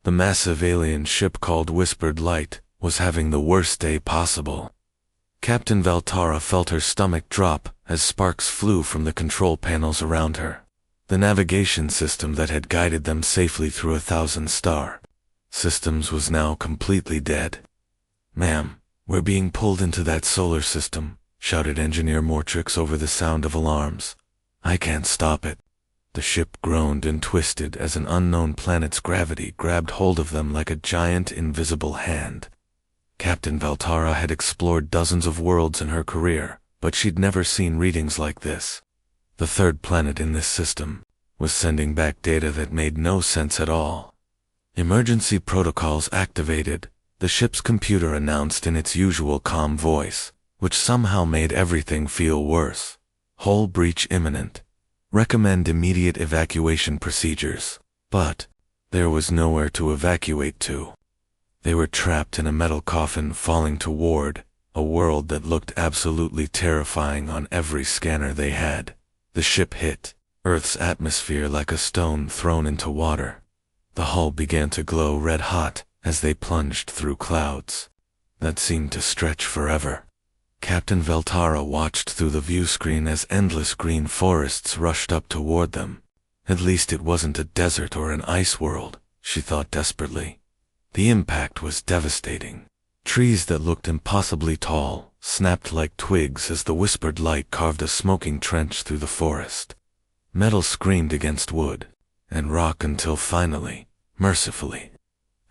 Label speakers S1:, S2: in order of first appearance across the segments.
S1: The massive alien ship called Whispered Light was having the worst day possible. Captain Valtara felt her stomach drop as sparks flew from the control panels around her. The navigation system that had guided them safely through 1,000-star systems was now completely dead. "Ma'am, we're being pulled into that solar system," shouted Engineer Mortrix over the sound of alarms. "I can't stop it." The ship groaned and twisted as an unknown planet's gravity grabbed hold of them like a giant invisible hand. Captain Valtara had explored dozens of worlds in her career, but she'd never seen readings like this. The third planet in this system was sending back data that made no sense at all. "Emergency protocols activated," the ship's computer announced in its usual calm voice, which somehow made everything feel worse. "Hull breach imminent. Recommend immediate evacuation procedures." But there was nowhere to evacuate to. They were trapped in a metal coffin falling toward a world that looked absolutely terrifying on every scanner they had. The ship hit Earth's atmosphere like a stone thrown into water. The hull began to glow red hot as they plunged through clouds that seemed to stretch forever. Captain Valtara watched through the view screen as endless green forests rushed up toward them. At least it wasn't a desert or an ice world, she thought desperately. The impact was devastating. Trees that looked impossibly tall snapped like twigs as the Whispered Light carved a smoking trench through the forest. Metal screamed against wood and rock until finally, mercifully,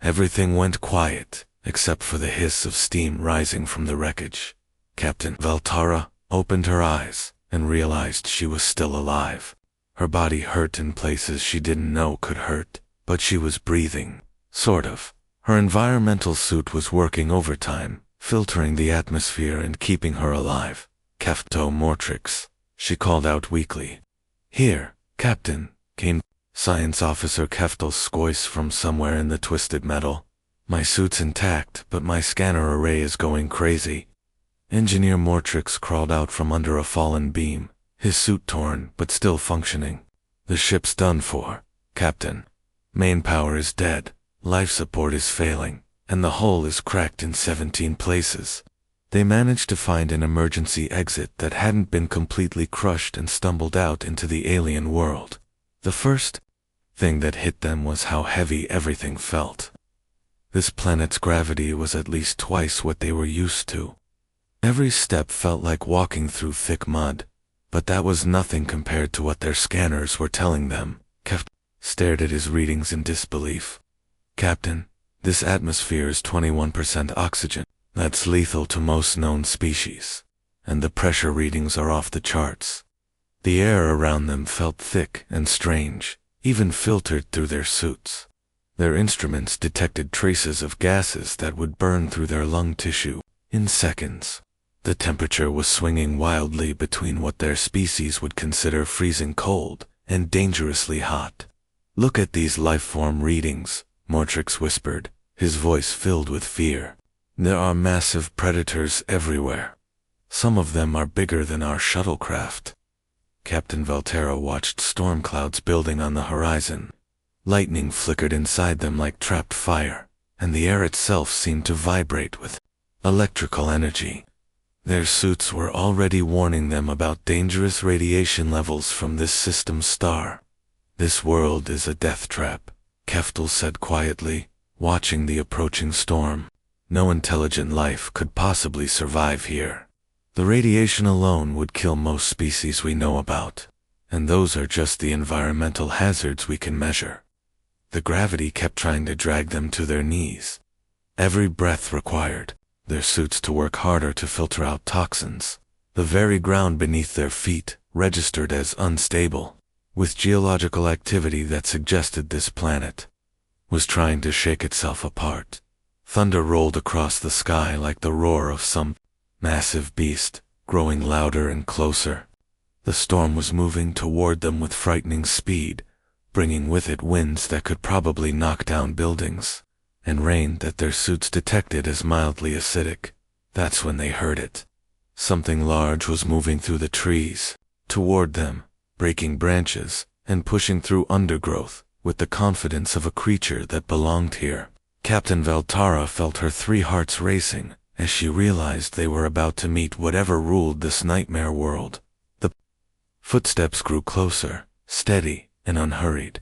S1: everything went quiet except for the hiss of steam rising from the wreckage. Captain Valtara opened her eyes and realized she was still alive. Her body hurt in places she didn't know could hurt, but she was breathing, sort of. Her environmental suit was working overtime, filtering the atmosphere and keeping her alive. "Captain Mortrix," she called out weakly. "Here, Captain," came Science Officer Keftel's voice from somewhere in the twisted metal. "My suit's intact, but my scanner array is going crazy." Engineer Mortrix crawled out from under a fallen beam, his suit torn but still functioning. "The ship's done for, Captain. Main power is dead. Life support is failing, and the hull is cracked in 17 places." They managed to find an emergency exit that hadn't been completely crushed and stumbled out into the alien world. The first thing that hit them was how heavy everything felt. This planet's gravity was at least twice what they were used to. Every step felt like walking through thick mud, but that was nothing compared to what their scanners were telling them. Keft stared at his readings in disbelief. "Captain, this atmosphere is 21% oxygen. That's lethal to most known species. And the pressure readings are off the charts." The air around them felt thick and strange, even filtered through their suits. Their instruments detected traces of gases that would burn through their lung tissue in seconds. The temperature was swinging wildly between what their species would consider freezing cold and dangerously hot. "Look at these lifeform readings," Mortrix whispered, his voice filled with fear. "There are massive predators everywhere. Some of them are bigger than our shuttlecraft." Captain Valtara watched storm clouds building on the horizon. Lightning flickered inside them like trapped fire, and the air itself seemed to vibrate with electrical energy. Their suits were already warning them about dangerous radiation levels from this system star. "This world is a death trap," Keftel said quietly, watching the approaching storm. "No intelligent life could possibly survive here. The radiation alone would kill most species we know about, and those are just the environmental hazards we can measure." The gravity kept trying to drag them to their knees. Every breath required their suits to work harder to filter out toxins. The very ground beneath their feet registered as unstable, with geological activity that suggested this planet was trying to shake itself apart. Thunder rolled across the sky like the roar of some massive beast, growing louder and closer. The storm was moving toward them with frightening speed, bringing with it winds that could probably knock down buildings, and rain that their suits detected as mildly acidic. That's when they heard it. Something large was moving through the trees, toward them, breaking branches, and pushing through undergrowth, with the confidence of a creature that belonged here. Captain Veltara felt her 3 hearts racing as she realized they were about to meet whatever ruled this nightmare world. The footsteps grew closer, steady and unhurried,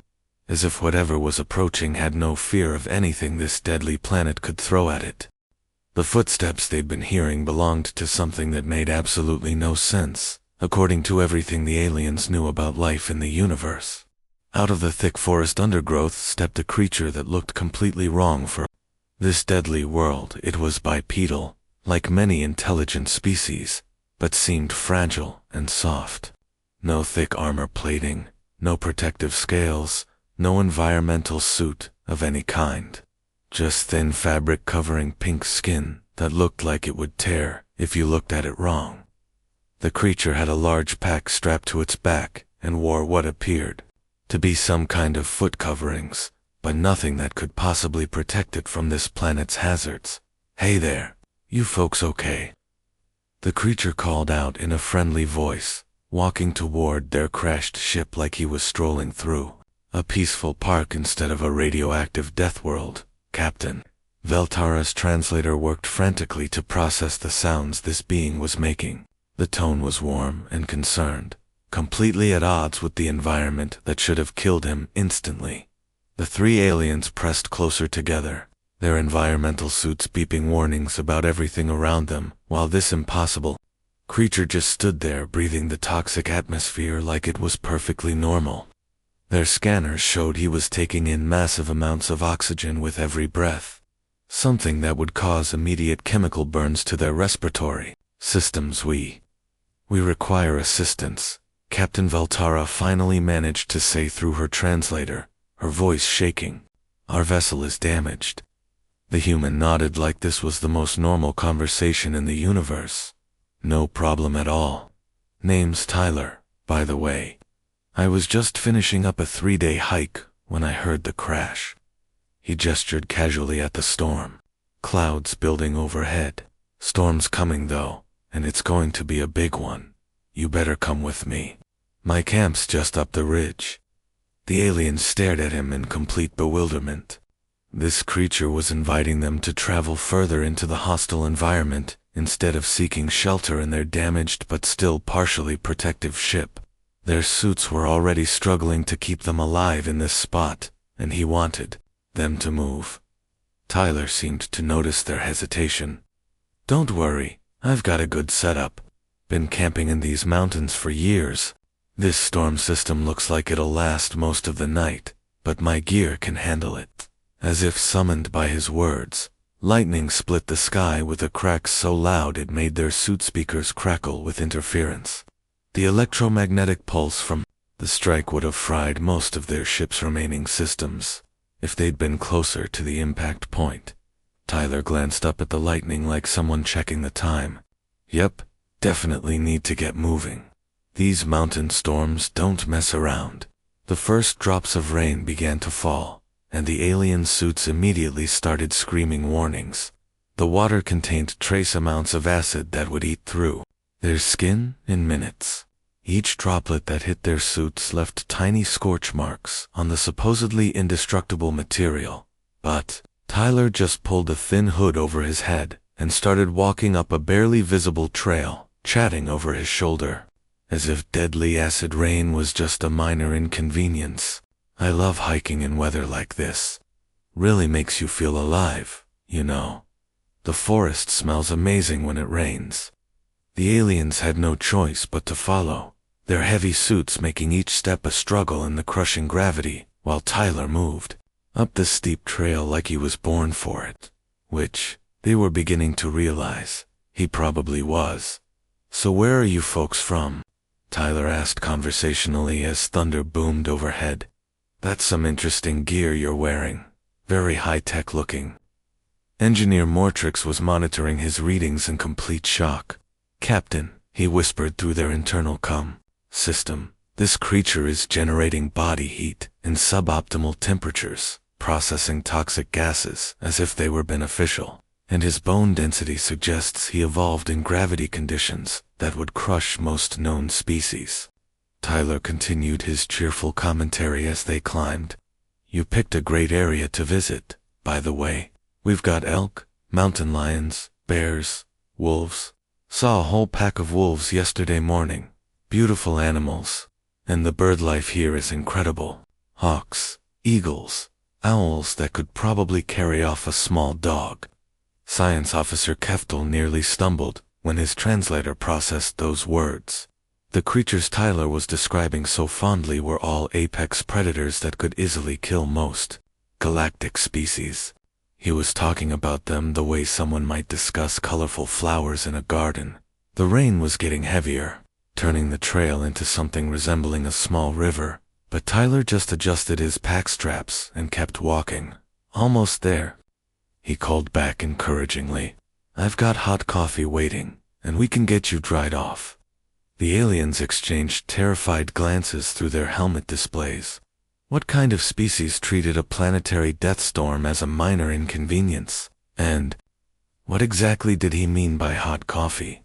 S1: as if whatever was approaching had no fear of anything this deadly planet could throw at it. The footsteps they'd been hearing belonged to something that made absolutely no sense, according to everything the aliens knew about life in the universe. Out of the thick forest undergrowth stepped a creature that looked completely wrong for this deadly world. It was bipedal, like many intelligent species, but seemed fragile and soft. No thick armor plating, no protective scales, no environmental suit of any kind. Just thin fabric covering pink skin that looked like it would tear if you looked at it wrong. The creature had a large pack strapped to its back and wore what appeared to be some kind of foot coverings, but nothing that could possibly protect it from this planet's hazards. "Hey there, you folks okay?" The creature called out in a friendly voice, walking toward their crashed ship like he was strolling through a peaceful park instead of a radioactive Deathworld. "Captain." Veltara's translator worked frantically to process the sounds this being was making. The tone was warm and concerned, completely at odds with the environment that should have killed him instantly. The 3 aliens pressed closer together, their environmental suits beeping warnings about everything around them, while this impossible creature just stood there breathing the toxic atmosphere like it was perfectly normal. Their scanners showed he was taking in massive amounts of oxygen with every breath, something that would cause immediate chemical burns to their respiratory systems. We require assistance," Captain Veltara finally managed to say through her translator, her voice shaking. "Our vessel is damaged." The human nodded like this was the most normal conversation in the universe. "No problem at all. Name's Tyler, by the way. I was just finishing up a 3-day hike when I heard the crash." He gestured casually at the storm. "Clouds building overhead. Storm's coming though, and it's going to be a big one. You better come with me. My camp's just up the ridge." The aliens stared at him in complete bewilderment. This creature was inviting them to travel further into the hostile environment instead of seeking shelter in their damaged but still partially protective ship. Their suits were already struggling to keep them alive in this spot, and he wanted them to move. Tyler seemed to notice their hesitation. "Don't worry, I've got a good setup. Been camping in these mountains for years. This storm system looks like it'll last most of the night, but my gear can handle it." As if summoned by his words, lightning split the sky with a crack so loud it made their suit speakers crackle with interference. The electromagnetic pulse from the strike would have fried most of their ship's remaining systems if they'd been closer to the impact point. Tyler glanced up at the lightning like someone checking the time. "Yep, definitely need to get moving. These mountain storms don't mess around." The first drops of rain began to fall, and the alien suits immediately started screaming warnings. The water contained trace amounts of acid that would eat through their skin in minutes. Each droplet that hit their suits left tiny scorch marks on the supposedly indestructible material. But Tyler just pulled a thin hood over his head and started walking up a barely visible trail, chatting over his shoulder, as if deadly acid rain was just a minor inconvenience. "I love hiking in weather like this. Really makes you feel alive, you know. The forest smells amazing when it rains." The aliens had no choice but to follow, their heavy suits making each step a struggle in the crushing gravity, while Tyler moved up the steep trail like he was born for it, which, they were beginning to realize, he probably was. "So where are you folks from?" Tyler asked conversationally as thunder boomed overhead. "That's some interesting gear you're wearing. Very high-tech looking." Engineer Mortrix was monitoring his readings in complete shock. "Captain," he whispered through their internal system, "this creature is generating body heat in suboptimal temperatures, processing toxic gases as if they were beneficial, and his bone density suggests he evolved in gravity conditions that would crush most known species." Tyler continued his cheerful commentary as they climbed. You picked a great area to visit, by the way. We've got elk, mountain lions, bears, wolves. Saw a whole pack of wolves yesterday morning. Beautiful animals. And the bird life here is incredible. Hawks, eagles, owls that could probably carry off a small dog. Science Officer Keftel nearly stumbled when his translator processed those words. The creatures Tyler was describing so fondly were all apex predators that could easily kill most galactic species. He was talking about them the way someone might discuss colorful flowers in a garden. The rain was getting heavier, turning the trail into something resembling a small river, but Tyler just adjusted his pack straps and kept walking. Almost there. He called back encouragingly. I've got hot coffee waiting, and we can get you dried off. The aliens exchanged terrified glances through their helmet displays. What kind of species treated a planetary death storm as a minor inconvenience? And what exactly did he mean by hot coffee?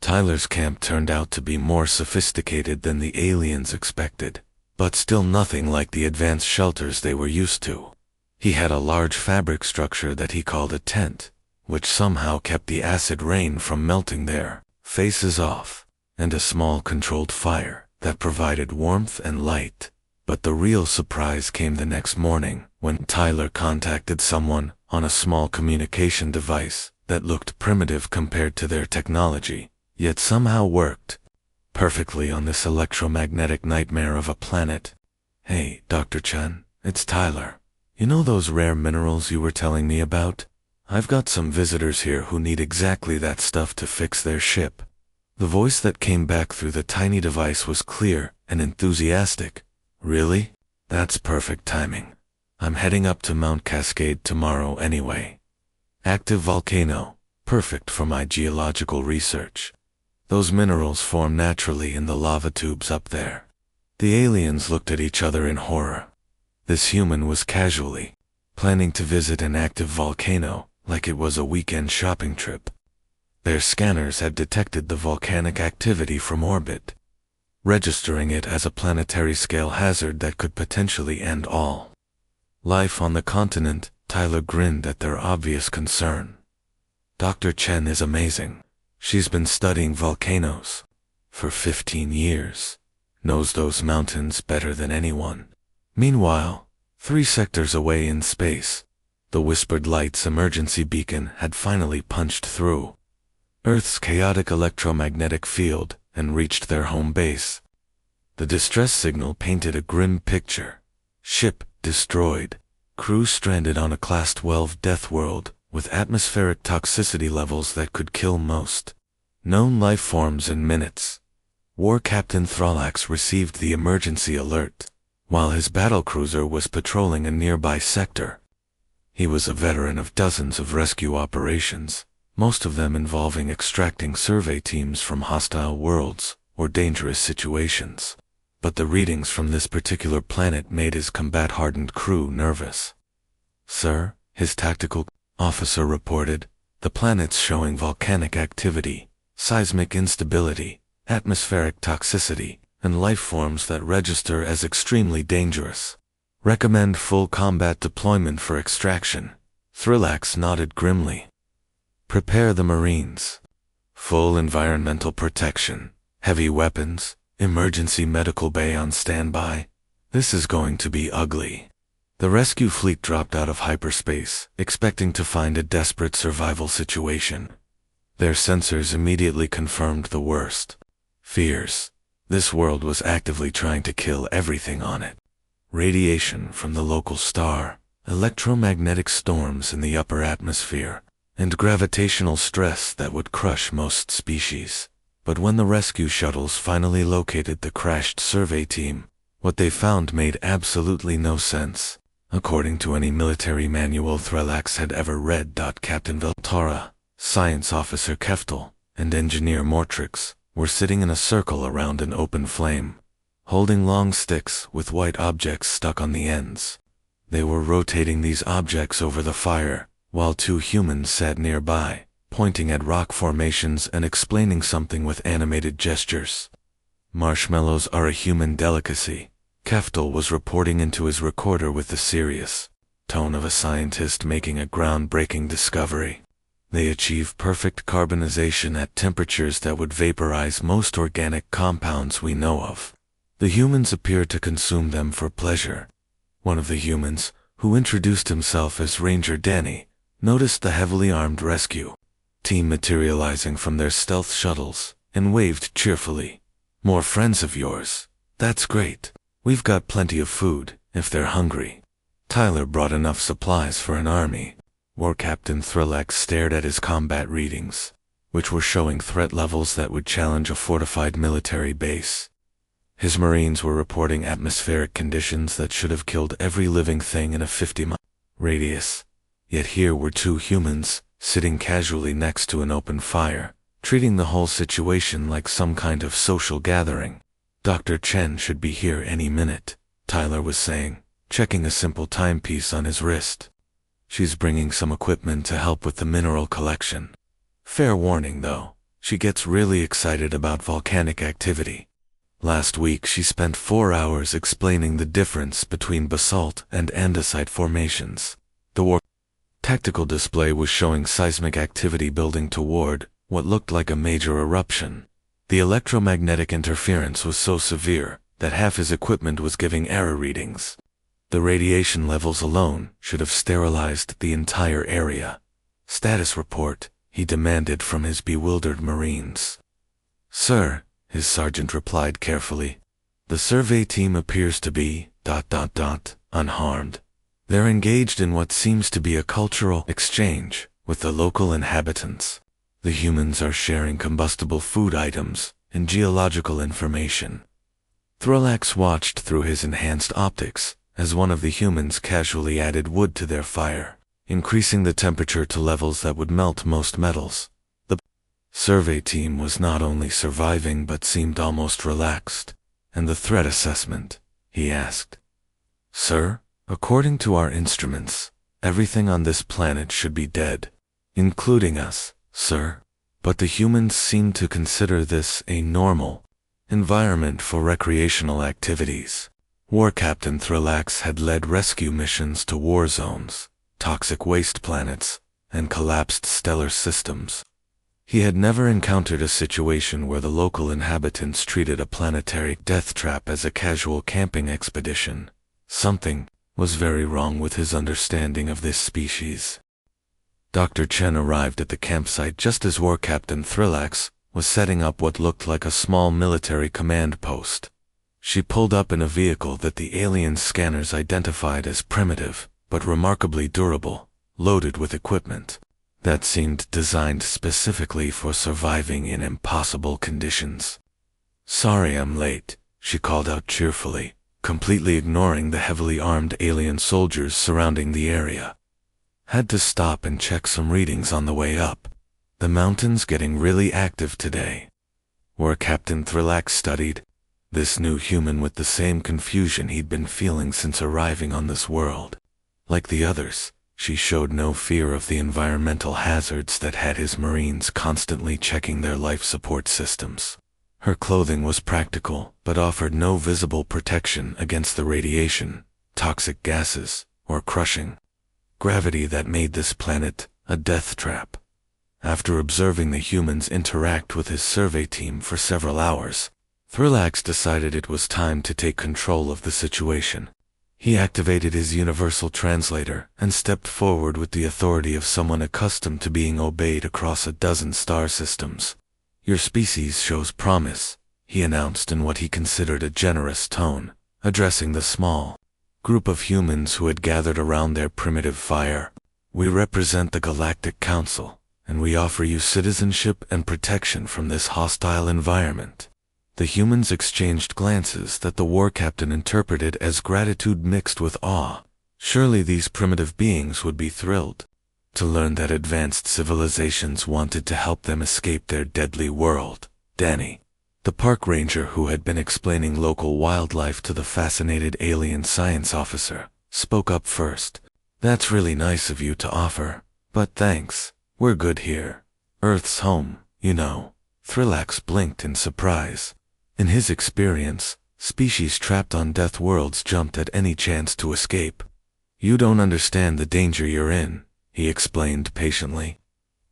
S1: Tyler's camp turned out to be more sophisticated than the aliens expected, but still nothing like the advanced shelters they were used to. He had a large fabric structure that he called a tent, which somehow kept the acid rain from melting their faces off, and a small controlled fire that provided warmth and light. But the real surprise came the next morning when Tyler contacted someone on a small communication device that looked primitive compared to their technology, yet somehow worked perfectly on this electromagnetic nightmare of a planet. Hey, Dr. Chen, it's Tyler. You know those rare minerals you were telling me about? I've got some visitors here who need exactly that stuff to fix their ship. The voice that came back through the tiny device was clear and enthusiastic. Really? That's perfect timing. I'm heading up to Mount Cascade tomorrow anyway. Active volcano, perfect for my geological research. Those minerals form naturally in the lava tubes up there. The aliens looked at each other in horror. This human was casually planning to visit an active volcano like it was a weekend shopping trip. Their scanners had detected the volcanic activity from orbit, registering it as a planetary-scale hazard that could potentially end all life on the continent. Tyler grinned at their obvious concern. Dr. Chen is amazing. She's been studying volcanoes for 15 years, knows those mountains better than anyone. Meanwhile, 3 sectors away in space, the Whispered Light's emergency beacon had finally punched through Earth's chaotic electromagnetic field and reached their home base. The distress signal painted a grim picture. Ship destroyed. Crew stranded on a Class 12 Deathworld with atmospheric toxicity levels that could kill most known life forms in minutes. War Captain Thralax received the emergency alert while his battlecruiser was patrolling a nearby sector. He was a veteran of dozens of rescue operations, most of them involving extracting survey teams from hostile worlds or dangerous situations. But the readings from this particular planet made his combat-hardened crew nervous. Sir, his tactical officer reported, the planet's showing volcanic activity, seismic instability, atmospheric toxicity, and life forms that register as extremely dangerous. Recommend full combat deployment for extraction. Thralax nodded grimly. Prepare the Marines. Full environmental protection, heavy weapons, emergency medical bay on standby. This is going to be ugly. The rescue fleet dropped out of hyperspace, expecting to find a desperate survival situation. Their sensors immediately confirmed the worst fears. This world was actively trying to kill everything on it. Radiation from the local star, electromagnetic storms in the upper atmosphere, and gravitational stress that would crush most species. But when the rescue shuttles finally located the crashed survey team, what they found made absolutely no sense, according to any military manual Thralax had ever read. Captain Veltara, Science Officer Keftel, and Engineer Mortrix were sitting in a circle around an open flame, holding long sticks with white objects stuck on the ends. They were rotating these objects over the fire, while 2 humans sat nearby, pointing at rock formations and explaining something with animated gestures. Marshmallows are a human delicacy, Keftel was reporting into his recorder with the serious tone of a scientist making a groundbreaking discovery. They achieve perfect carbonization at temperatures that would vaporize most organic compounds we know of. The humans appear to consume them for pleasure. One of the humans, who introduced himself as Ranger Danny, noticed the heavily armed rescue team materializing from their stealth shuttles and waved cheerfully. "More friends of yours? That's great. We've got plenty of food, if they're hungry." Tyler brought enough supplies for an army. War Captain Thrillax stared at his combat readings, which were showing threat levels that would challenge a fortified military base. His Marines were reporting atmospheric conditions that should have killed every living thing in a 50-mile radius. Yet here were two humans, sitting casually next to an open fire, treating the whole situation like some kind of social gathering. "Dr. Chen should be here any minute," Tyler was saying, checking a simple timepiece on his wrist. "She's bringing some equipment to help with the mineral collection. Fair warning though, she gets really excited about volcanic activity. Last week she spent 4 hours explaining the difference between basalt and andesite formations." The war tactical display was showing seismic activity building toward what looked like a major eruption. The electromagnetic interference was so severe that half his equipment was giving error readings. The radiation levels alone should have sterilized the entire area. "Status report," he demanded from his bewildered Marines. "Sir," his sergeant replied carefully, "the survey team appears to be ... unharmed. They're engaged in what seems to be a cultural exchange with the local inhabitants. The humans are sharing combustible food items and geological information." Thrillax watched through his enhanced optics as one of the humans casually added wood to their fire, increasing the temperature to levels that would melt most metals. The survey team was not only surviving but seemed almost relaxed. "And the threat assessment?" he asked. "Sir, according to our instruments, everything on this planet should be dead, including us, sir. But the humans seem to consider this a normal environment for recreational activities." War Captain Thrillax had led rescue missions to war zones, toxic waste planets, and collapsed stellar systems. He had never encountered a situation where the local inhabitants treated a planetary death trap as a casual camping expedition. Something was very wrong with his understanding of this species. Dr. Chen arrived at the campsite just as War Captain Thrillax was setting up what looked like a small military command post. She pulled up in a vehicle that the alien scanners identified as primitive, but remarkably durable, loaded with equipment that seemed designed specifically for surviving in impossible conditions. "Sorry I'm late," she called out cheerfully, completely ignoring the heavily armed alien soldiers surrounding the area. "Had to stop and check some readings on the way up. The mountain's getting really active today." War Captain Thrillax studied this new human with the same confusion he'd been feeling since arriving on this world. Like the others, she showed no fear of the environmental hazards that had his Marines constantly checking their life support systems. Her clothing was practical, but offered no visible protection against the radiation, toxic gases, or crushing gravity that made this planet a death trap. After observing the humans interact with his survey team for several hours, Thrillax decided it was time to take control of the situation. He activated his universal translator and stepped forward with the authority of someone accustomed to being obeyed across a dozen star systems. "Your species shows promise," he announced in what he considered a generous tone, addressing the small group of humans who had gathered around their primitive fire. "We represent the Galactic Council, and we offer you citizenship and protection from this hostile environment." The humans exchanged glances that the war captain interpreted as gratitude mixed with awe. Surely these primitive beings would be thrilled to learn that advanced civilizations wanted to help them escape their deadly world. Danny, the park ranger who had been explaining local wildlife to the fascinated alien science officer, spoke up first. "That's really nice of you to offer, but thanks, we're good here. Earth's home, you know." Thrillax blinked in surprise. In his experience, Species trapped on Deathworlds jumped at any chance to escape. You don't understand the danger you're in, he explained patiently.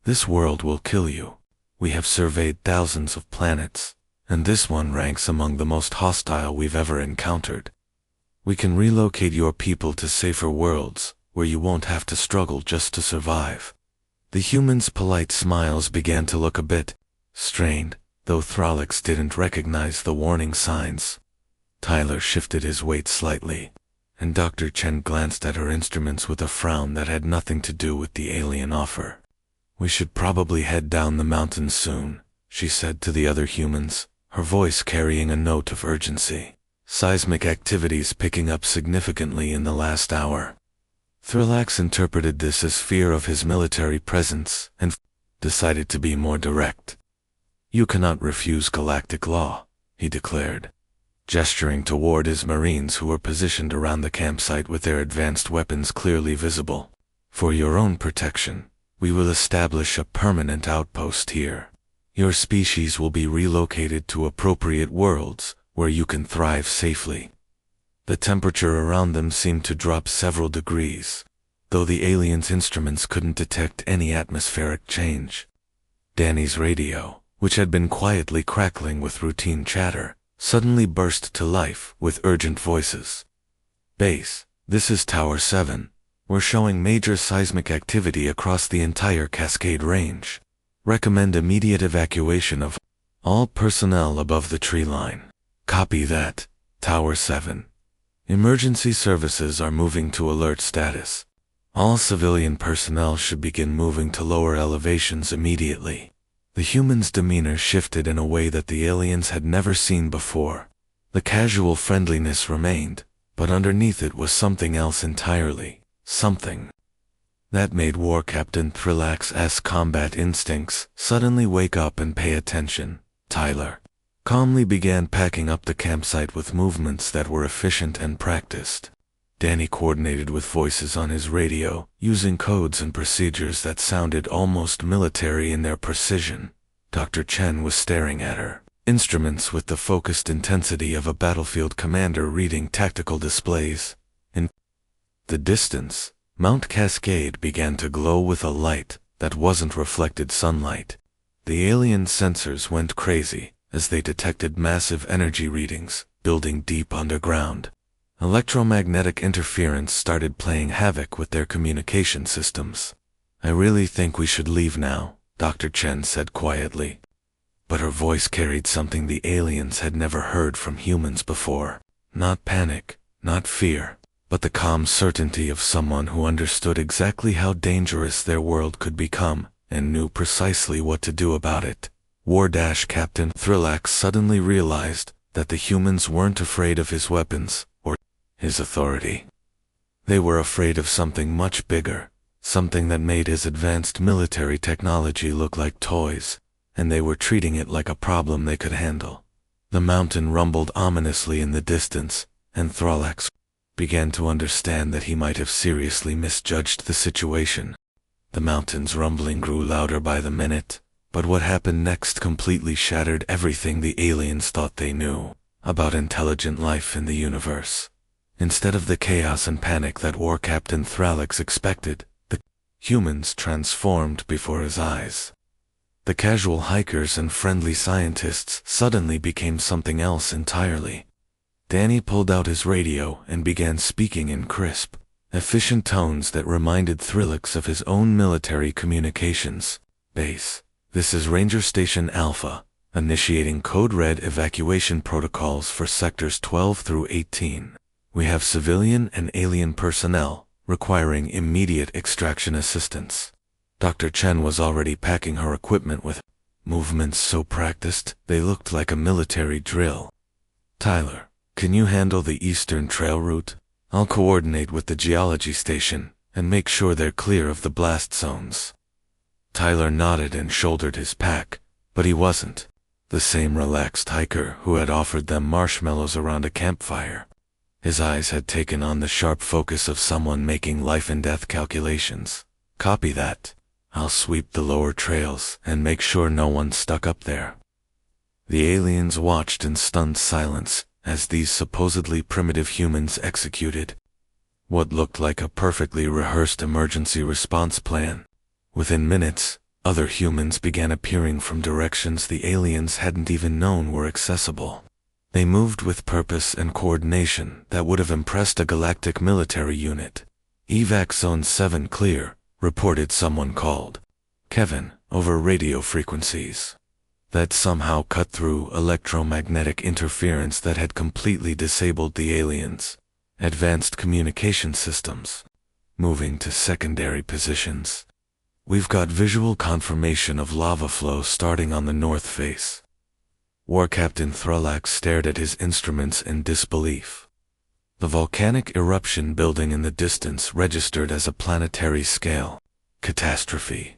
S1: This world will kill you. We have surveyed thousands of planets, and this one ranks among the most hostile we've ever encountered. We can relocate your people to safer worlds, where you won't have to struggle just to survive. The humans' polite smiles began to look a bit strained, though Throlix didn't recognize the warning signs. Tyler shifted his weight slightly, and Dr. Chen glanced at her instruments with a frown that had nothing to do with the alien offer. We should probably head down the mountain soon, she said to the other humans, her voice carrying a note of urgency. Seismic activities picking up significantly in the last hour. Throlax interpreted this as fear of his military presence and decided to be more direct. You cannot refuse galactic law, he declared, gesturing toward his marines who were positioned around the campsite with their advanced weapons clearly visible. For your own protection, we will establish a permanent outpost here. Your species will be relocated to appropriate worlds where you can thrive safely. The temperature around them seemed to drop several degrees, though the aliens' instruments couldn't detect any atmospheric change. Danny's radio, which had been quietly crackling with routine chatter, suddenly burst to life with urgent voices. Base, this is Tower 7. We're showing major seismic activity across the entire Cascade Range. Recommend immediate evacuation of all personnel above the tree line. Copy that, Tower 7. Emergency services are moving to alert status. All civilian personnel should begin moving to lower elevations immediately. The humans' demeanor shifted in a way that the aliens had never seen before. The casual friendliness remained, but underneath it was something else entirely. Something that made War Captain Throlax's combat instincts suddenly wake up and pay attention. Tyler calmly began packing up the campsite with movements that were efficient and practiced. Danny coordinated with voices on his radio, using codes and procedures that sounded almost military in their precision. Dr. Chen was staring at her instruments with the focused intensity of a battlefield commander reading tactical displays. In the distance, Mount Cascade began to glow with a light that wasn't reflected sunlight. The alien sensors went crazy as they detected massive energy readings building deep underground. Electromagnetic interference started playing havoc with their communication systems. I really think we should leave now, Dr. Chen said quietly. But her voice carried something the aliens had never heard from humans before. Not panic, not fear, but the calm certainty of someone who understood exactly how dangerous their world could become and knew precisely what to do about it. War-Captain Throlax suddenly realized that the humans weren't afraid of his weapons or his authority. They were afraid of something much bigger, something that made his advanced military technology look like toys, and they were treating it like a problem they could handle. The mountain rumbled ominously in the distance, and Throlax began to understand that he might have seriously misjudged the situation. The mountain's rumbling grew louder by the minute, but what happened next completely shattered everything the aliens thought they knew about intelligent life in the universe. Instead of the chaos and panic that War Captain Throlax expected, the humans transformed before his eyes. The casual hikers and friendly scientists suddenly became something else entirely. Danny pulled out his radio and began speaking in crisp, efficient tones that reminded Throlax of his own military communications. Base, this is Ranger Station Alpha, initiating Code Red evacuation protocols for Sectors 12 through 18. We have civilian and alien personnel requiring immediate extraction assistance. Dr. Chen was already packing her equipment with movements so practiced they looked like a military drill. Tyler, can you handle the Eastern Trail route? I'll coordinate with the geology station and make sure they're clear of the blast zones. Tyler nodded and shouldered his pack, but he wasn't the same relaxed hiker who had offered them marshmallows around a campfire. His eyes had taken on the sharp focus of someone making life and death calculations. Copy that. I'll sweep the lower trails and make sure no one's stuck up there. The aliens watched in stunned silence as these supposedly primitive humans executed what looked like a perfectly rehearsed emergency response plan. Within minutes, other humans began appearing from directions the aliens hadn't even known were accessible. They moved with purpose and coordination that would have impressed a galactic military unit. "Evac Zone 7 clear," reported someone called Kevin over radio frequencies that somehow cut through electromagnetic interference that had completely disabled the aliens' advanced communication systems. Moving to secondary positions. "We've got visual confirmation of lava flow starting on the north face." War Captain Thrulax stared at his instruments in disbelief. The volcanic eruption building in the distance registered as a planetary scale catastrophe.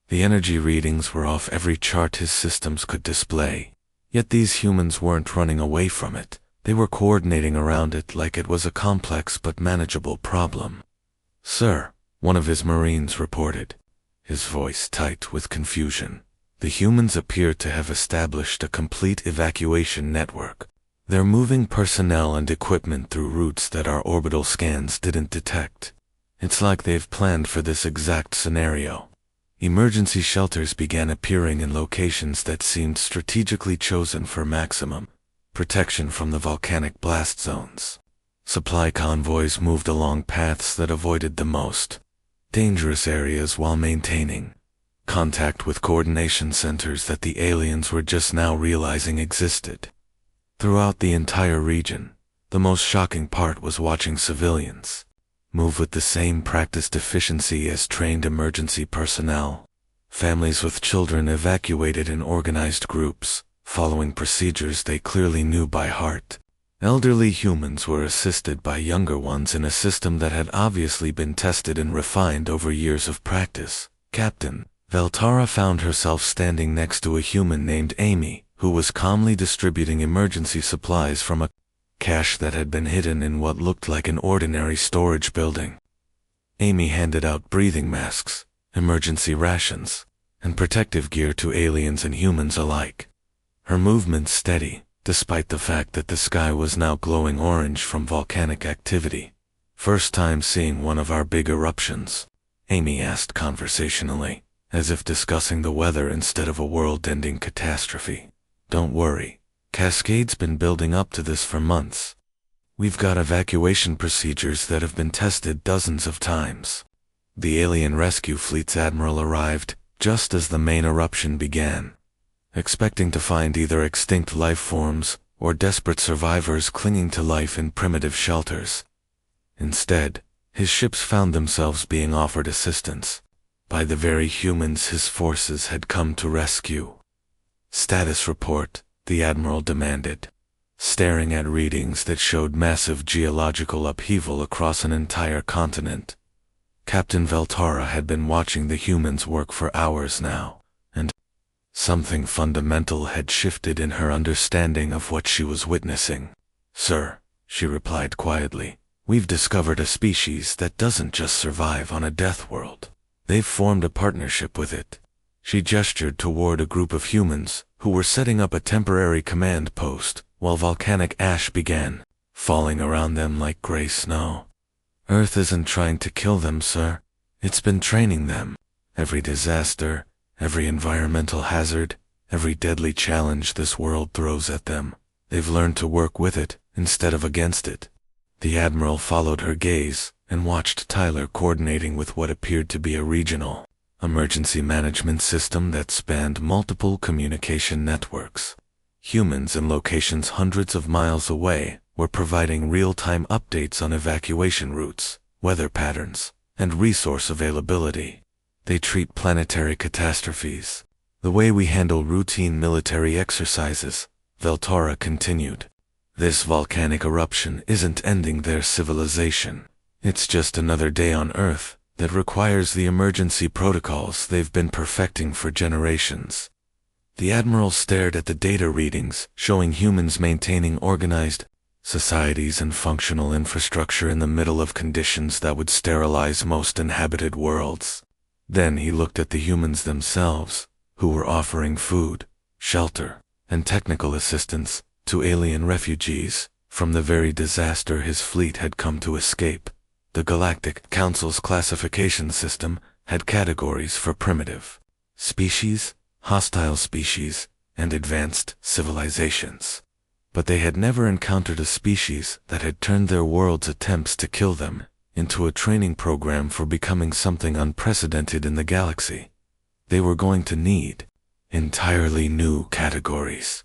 S1: The energy readings were off every chart his systems could display. Yet these humans weren't running away from it. They were coordinating around it like it was a complex but manageable problem. "Sir," one of his Marines reported, his voice tight with confusion, "the humans appear to have established a complete evacuation network. They're moving personnel and equipment through routes that our orbital scans didn't detect. It's like they've planned for this exact scenario." Emergency shelters began appearing in locations that seemed strategically chosen for maximum protection from the volcanic blast zones. Supply convoys moved along paths that avoided the most dangerous areas while maintaining contact with coordination centers that the aliens were just now realizing existed. Throughout the entire region, the most shocking part was watching civilians move with the same practiced efficiency as trained emergency personnel. Families with children evacuated in organized groups, following procedures they clearly knew by heart. Elderly humans were assisted by younger ones in a system that had obviously been tested and refined over years of practice. Captain Veltara found herself standing next to a human named Amy, who was calmly distributing emergency supplies from a cache that had been hidden in what looked like an ordinary storage building. Amy handed out breathing masks, emergency rations, and protective gear to aliens and humans alike. Her movements steady, despite the fact that the sky was now glowing orange from volcanic activity. "First time seeing one of our big eruptions?" Amy asked conversationally, as if discussing the weather instead of a world-ending catastrophe. "Don't worry. Cascade's been building up to this for months. We've got evacuation procedures that have been tested dozens of times." The alien rescue fleet's admiral arrived just as the main eruption began, expecting to find either extinct life forms or desperate survivors clinging to life in primitive shelters. Instead, his ships found themselves being offered assistance by the very humans his forces had come to rescue. "Status report," the admiral demanded, staring at readings that showed massive geological upheaval across an entire continent. Captain Veltara had been watching the humans work for hours now, and something fundamental had shifted in her understanding of what she was witnessing. "Sir," she replied quietly, "we've discovered a species that doesn't just survive on a death world. They've formed a partnership with it." She gestured toward a group of humans who were setting up a temporary command post while volcanic ash began falling around them like gray snow. "Earth isn't trying to kill them, sir. It's been training them. Every disaster, every environmental hazard, every deadly challenge this world throws at them, they've learned to work with it instead of against it." The admiral followed her gaze and watched Tyler coordinating with what appeared to be a regional emergency management system that spanned multiple communication networks. Humans in locations hundreds of miles away were providing real-time updates on evacuation routes, weather patterns, and resource availability. "They treat planetary catastrophes the way we handle routine military exercises," Veltara continued. "This volcanic eruption isn't ending their civilization. It's just another day on Earth that requires the emergency protocols they've been perfecting for generations." The admiral stared at the data readings showing humans maintaining organized societies and functional infrastructure in the middle of conditions that would sterilize most inhabited worlds. Then he looked at the humans themselves, who were offering food, shelter, and technical assistance to alien refugees from the very disaster his fleet had come to escape. The Galactic Council's classification system had categories for primitive species, hostile species, and advanced civilizations. But they had never encountered a species that had turned their world's attempts to kill them into a training program for becoming something unprecedented in the galaxy. They were going to need entirely new categories.